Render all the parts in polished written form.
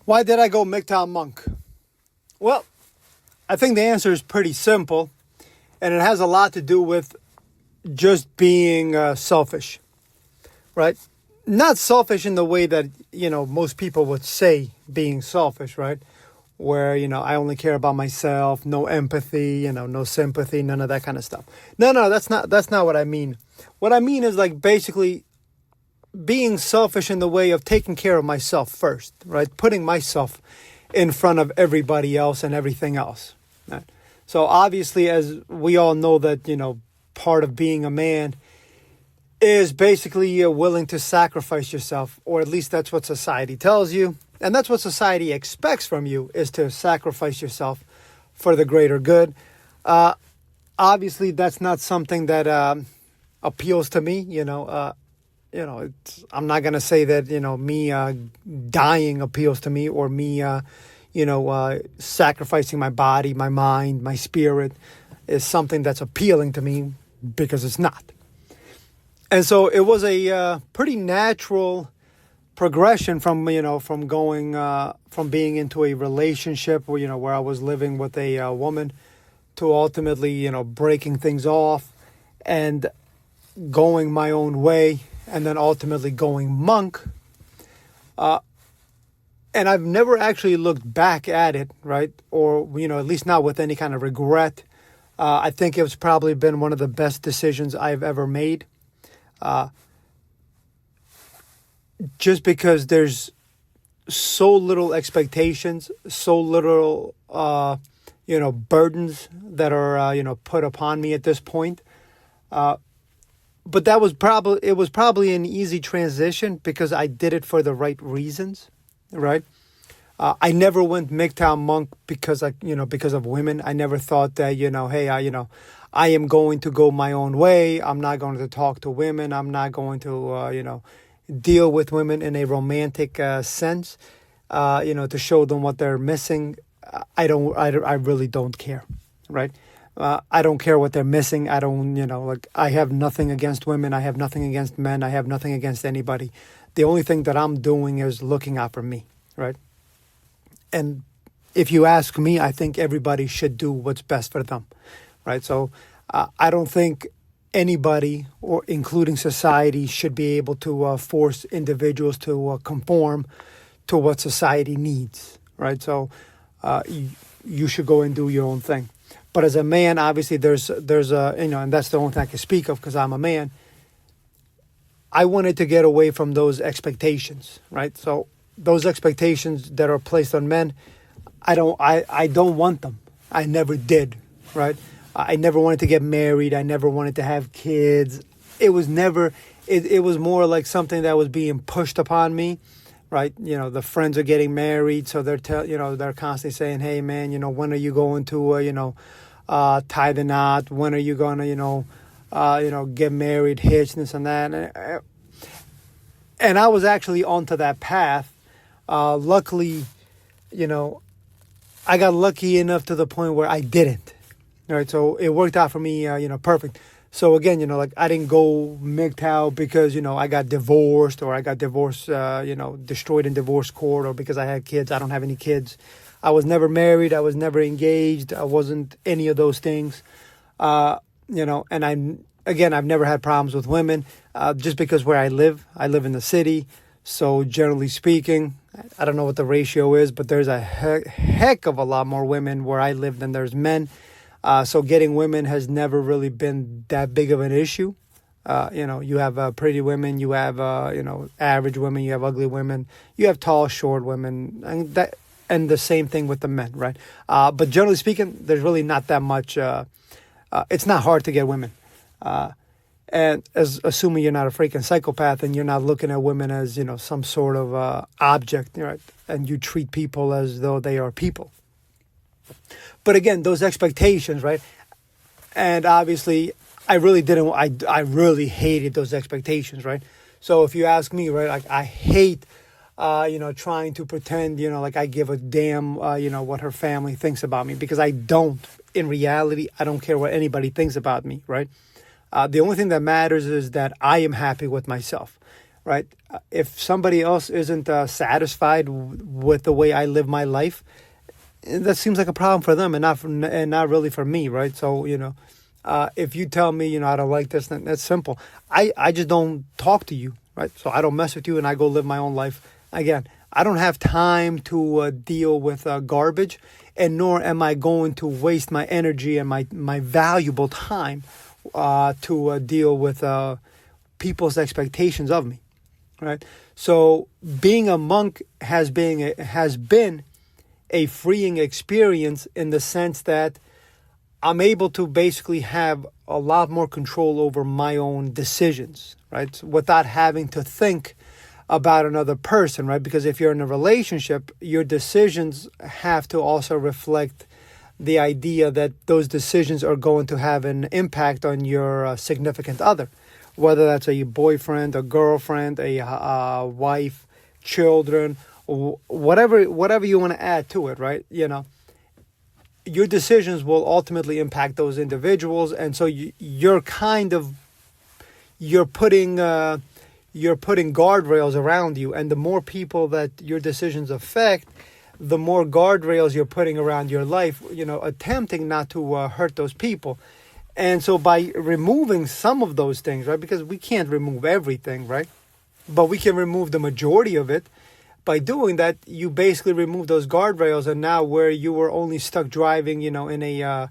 Why did I go MGTOW Monk? Well, I think the answer is pretty simple, and it has a lot to do with just being selfish, right? Not selfish in the way that, most people would say being selfish, right? Where, I only care about myself, no empathy, no sympathy, none of that kind of stuff. No, that's not what I mean. What I mean is like basically being selfish in the way of taking care of myself first, right? Putting myself in front of everybody else and everything else. Right? So obviously, as we all know that, part of being a man is basically you're willing to sacrifice yourself, or at least that's what society tells you. And that's what society expects from you, is to sacrifice yourself for the greater good. Obviously, that's not something that appeals to me, I'm not going to say that, me dying appeals to me, or me, sacrificing my body, my mind, my spirit is something that's appealing to me, because it's not. And so it was a pretty natural progression from going from being into a relationship where I was living with a woman, to ultimately, breaking things off and going my own way, and then ultimately going monk. And I've never actually looked back at it, right? Or, at least not with any kind of regret. I think it's probably been one of the best decisions I've ever made. Just because there's so little expectations, so little, burdens that are, put upon me at this point. But it was probably an easy transition because I did it for the right reasons, right? I never went MGTOW Monk because of women. I never thought that, hey, I am going to go my own way. I'm not going to talk to women. I'm not going to, deal with women in a romantic sense, to show them what they're missing. I really don't care, right? I don't care what they're missing. I don't, I have nothing against women. I have nothing against men. I have nothing against anybody. The only thing that I'm doing is looking out for me, right? And if you ask me, I think everybody should do what's best for them, right? So I don't think anybody, or including society, should be able to force individuals to conform to what society needs, right? So you should go and do your own thing. But as a man, obviously there's a, and that's the only thing I can speak of because I'm a man. I wanted to get away from those expectations, right? So those expectations that are placed on men, I don't want them. I never did, right? I never wanted to get married. I never wanted to have kids. It was never, it was more like something that was being pushed upon me, right? The friends are getting married. So they're constantly saying, hey man, when are you going to, tie the knot? When are you going to, get married, hitch, this and that. And I was actually onto that path. Luckily, I got lucky enough to the point where I didn't. All right, so it worked out for me, perfect. So again, I didn't go MGTOW because, I got divorced, or I got divorced, destroyed in divorce court, or because I had kids. I don't have any kids. I was never married. I was never engaged. I wasn't any of those things. And I've never had problems with women, just because where I live in the city. So generally speaking, I don't know what the ratio is, but there's a heck of a lot more women where I live than there's men. So getting women has never really been that big of an issue. You have pretty women, you have, average women, you have ugly women, you have tall, short women, and the same thing with the men, right? But generally speaking, there's really not that much, it's not hard to get women. And assuming you're not a freaking psychopath and you're not looking at women as, some sort of object, right? And you treat people as though they are people. But again, those expectations, right? And obviously, I really hated those expectations, right? So if you ask me, right, like I hate, trying to pretend, like I give a damn, what her family thinks about me, because I don't. In reality, I don't care what anybody thinks about me, right? The only thing that matters is that I am happy with myself. right? If somebody else isn't satisfied with the way I live my life, that seems like a problem for them, and not really for me, right? So if you tell me I don't like this, then that's simple. I just don't talk to you, right? So I don't mess with you, and I go live my own life. Again, I don't have time to deal with garbage, and nor am I going to waste my energy and my valuable time to deal with people's expectations of me, right? So being a monk has been a freeing experience in the sense that I'm able to basically have a lot more control over my own decisions, right? Without having to think about another person, right? Because if you're in a relationship, your decisions have to also reflect the idea that those decisions are going to have an impact on your significant other, whether that's a boyfriend, a girlfriend, a wife, children, whatever you want to add to it, right? Your decisions will ultimately impact those individuals, and so you're putting guardrails around you, and the more people that your decisions affect, the more guardrails you're putting around your life, attempting not to hurt those people. And so by removing some of those things, right, because we can't remove everything, right, but we can remove the majority of it. By doing that, you basically remove those guardrails, and now where you were only stuck driving, in a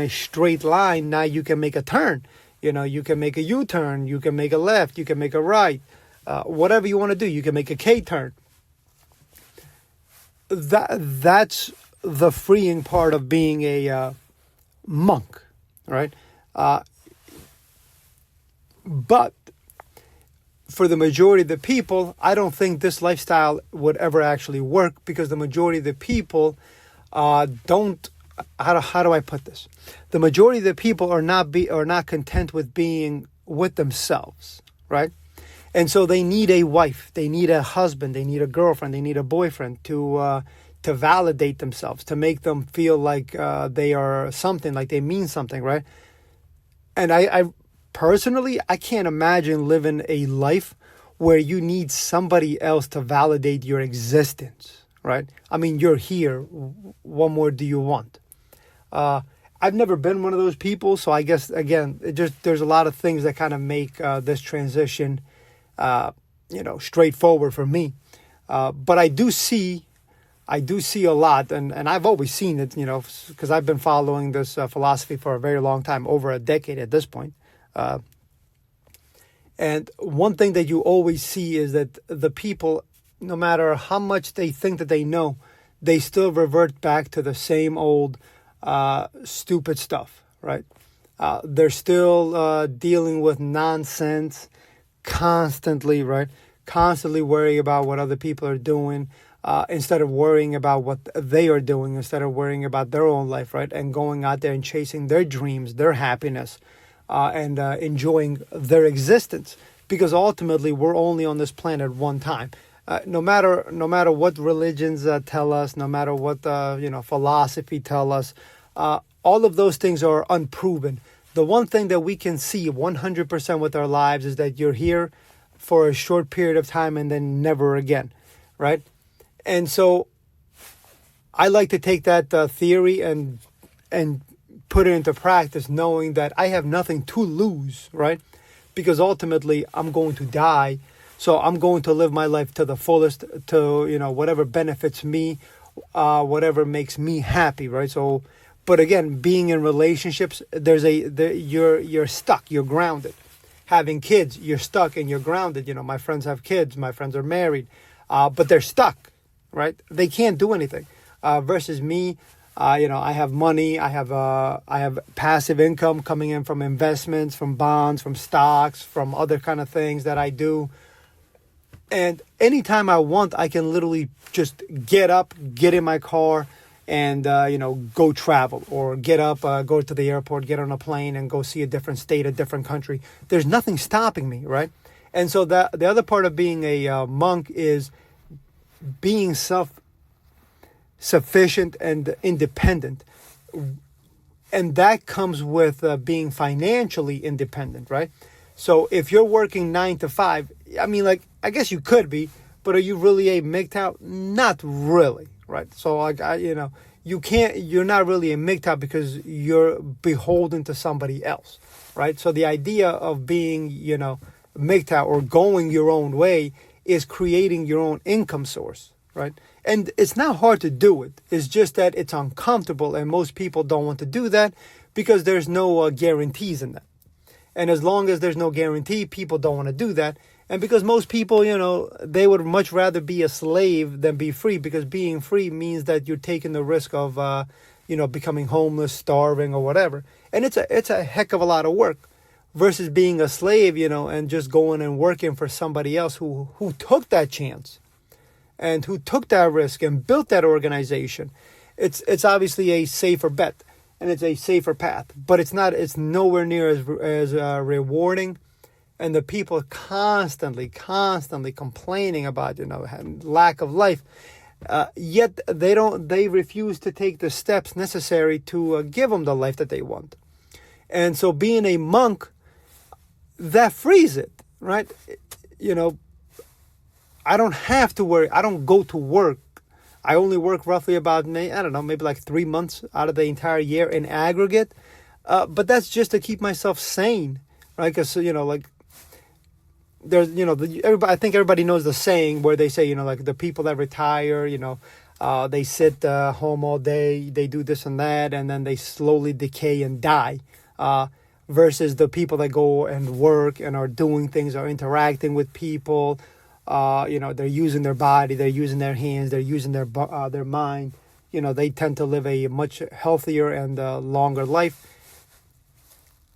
straight line, now you can make a turn. You can make a U-turn, you can make a left, you can make a right, whatever you want to do. You can make a K-turn. That's the freeing part of being a monk, right? But for the majority of the people, I don't think this lifestyle would ever actually work, because the majority of the people don't. How do I put this? The majority of the people are not content with being with themselves, right? And so they need a wife, they need a husband, they need a girlfriend, they need a boyfriend to validate themselves, to make them feel like they are something, like they mean something, right? And I personally, I can't imagine living a life where you need somebody else to validate your existence, right? I mean, you're here. What more do you want? I've never been one of those people, so I guess, again, there's a lot of things that kind of make this transition, straightforward for me. But I do see a lot, and I've always seen it, because I've been following this philosophy for a very long time, over a decade at this point. And one thing that you always see is that the people, no matter how much they think that they know, they still revert back to the same old stupid stuff, right? They're still dealing with nonsense constantly, right? Constantly worrying about what other people are doing, instead of worrying about what they are doing, instead of worrying about their own life, right? And going out there and chasing their dreams, their happiness, and enjoying their existence, because ultimately we're only on this planet one time. No matter what religions tell us, no matter what philosophy tell us, all of those things are unproven. The one thing that we can see 100% with our lives is that you're here for a short period of time and then never again, right? And so I like to take that theory and put it into practice, knowing that I have nothing to lose, right? Because ultimately I'm going to die. So I'm going to live my life to the fullest, to, whatever benefits me, whatever makes me happy, right? So, but again, being in relationships, you're stuck, you're grounded. Having kids, you're stuck and you're grounded. My friends have kids, my friends are married, but they're stuck, right? They can't do anything. Versus me, I have money, I have passive income coming in from investments, from bonds, from stocks, from other kind of things that I do. And anytime I want, I can literally just get up, get in my car, and go travel, or get up, go to the airport, get on a plane, and go see a different state, a different country. There's nothing stopping me, right? And so the other part of being a monk is being self-sufficient and independent, and that comes with being financially independent, right? So if you're working 9 to 5, I mean, like, I guess you could be, but are you really a MGTOW? Not really, right? So like, you're not really a MGTOW because you're beholden to somebody else, right? So the idea of being, MGTOW or going your own way is creating your own income source, right? And it's not hard to do it. It's just that it's uncomfortable, and most people don't want to do that because there's no guarantees in that. And as long as there's no guarantee, people don't want to do that. And because most people, they would much rather be a slave than be free, because being free means that you're taking the risk of, becoming homeless, starving, or whatever. And it's a heck of a lot of work versus being a slave, and just going and working for somebody else who took that chance and who took that risk and built that organization. It's obviously a safer bet. And it's a safer path, but it's nowhere near as rewarding. And the people constantly complaining about, lack of life. Yet they refuse to take the steps necessary to give them the life that they want. And so being a monk, that frees it, right? I don't have to worry. I don't go to work. I only work roughly about, maybe like 3 months out of the entire year in aggregate. But that's just to keep myself sane, right? Because, there's, I think everybody knows the saying where they say, like the people that retire, they sit home all day, they do this and that, and then they slowly decay and die. Versus the people that go and work and are doing things, are interacting with people. They're using their body, they're using their hands, they're using their mind. They tend to live a much healthier and longer life.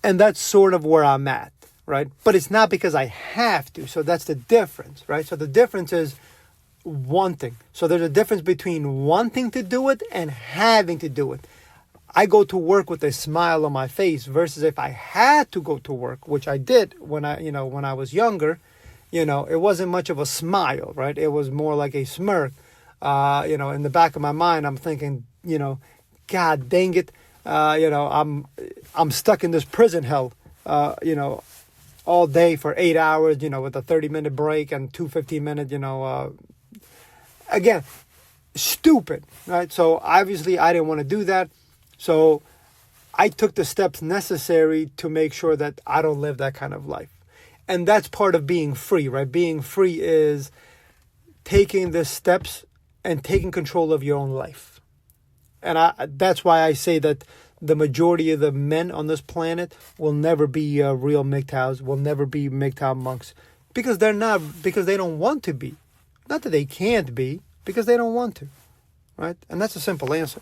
And that's sort of where I'm at, right? But it's not because I have to. So that's the difference, right? So the difference is wanting. So there's a difference between wanting to do it and having to do it. I go to work with a smile on my face versus if I had to go to work, which I did when I was younger. It wasn't much of a smile, right? It was more like a smirk. In the back of my mind, I'm thinking, God dang it, I'm stuck in this prison hell, all day for 8 hours, with a 30-minute break and 2 15-minute, again, stupid, right? So obviously I didn't want to do that. So I took the steps necessary to make sure that I don't live that kind of life. And that's part of being free, right? Being free is taking the steps and taking control of your own life. And that's why I say that the majority of the men on this planet will never be real MGTOWs, will never be MGTOW monks, because they don't want to be. Not that they can't be, because they don't want to, right? And that's a simple answer.